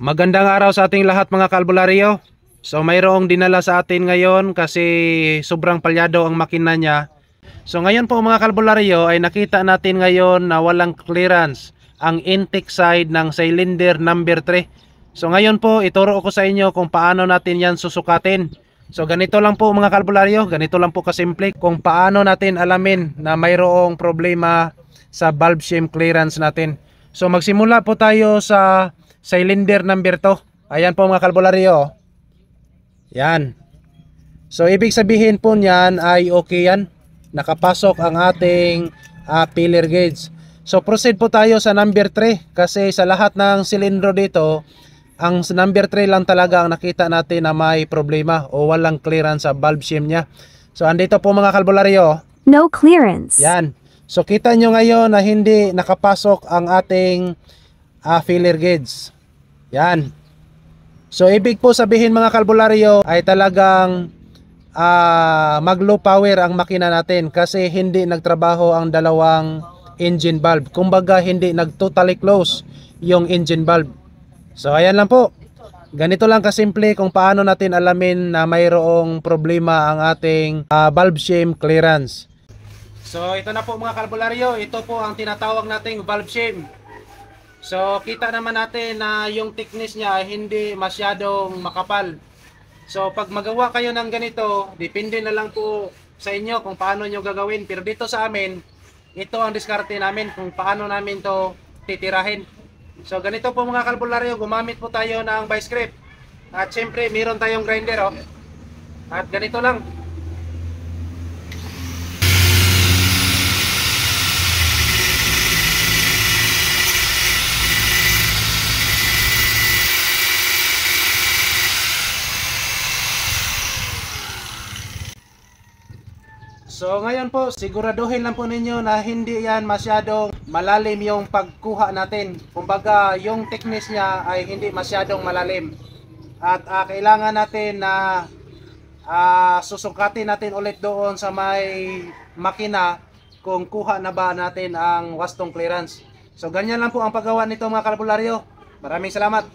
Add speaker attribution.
Speaker 1: Magandang araw sa ating lahat mga kalbularyo. So mayroong dinala sa atin ngayon kasi sobrang palyado ang makina niya. So ngayon po mga kalbularyo ay nakita natin ngayon na walang clearance ang intake side ng cylinder number 3. So ngayon po ituro ko sa inyo kung paano natin yan susukatin. So ganito lang po mga kalbularyo, ganito lang po kasimple kung paano natin alamin na mayroong problema sa valve shim clearance natin. So magsimula po tayo sa cylinder number 2. Ayan po mga kalbularyo. Yan. So ibig sabihin po niyan ay okay yan. Nakapasok ang ating filler gauge. So proceed po tayo sa number 3 kasi sa lahat ng silindro dito, ang number 3 lang talaga ang nakita natin na may problema o walang clearance sa valve shim niya. So andito po mga kalbularyo.
Speaker 2: No clearance.
Speaker 1: Yan. So kita nyo ngayon na hindi nakapasok ang ating filler gauge. Yan. So ibig po sabihin mga kalbularyo ay talagang mag low power ang makina natin kasi hindi nagtrabaho ang dalawang engine valve. Kumbaga hindi nag totally close yung engine valve. So ayan lang po. Ganito lang kasimple kung paano natin alamin na mayroong problema ang ating valve shim clearance. So ito na po mga kalbularyo, ito po ang tinatawag nating valve shim. So kita naman natin na yung thickness niya hindi masyadong makapal. So pag magawa kayo ng ganito, depende na lang po sa inyo kung paano nyo gagawin. Pero dito sa amin, ito ang diskarte namin kung paano namin to titirahin. So ganito po mga kalbularyo, gumamit po tayo ng vice grip. At syempre meron tayong grinder oh. At ganito lang. So ngayon po, siguraduhin lang po ninyo na hindi yan masyadong malalim yung pagkuha natin. Kumbaga, yung thickness niya ay hindi masyadong malalim. At kailangan natin na susukatin natin ulit doon sa may makina kung kuha na ba natin ang wastong clearance. So ganyan lang po ang paggawa nito mga kalbularyo. Maraming salamat.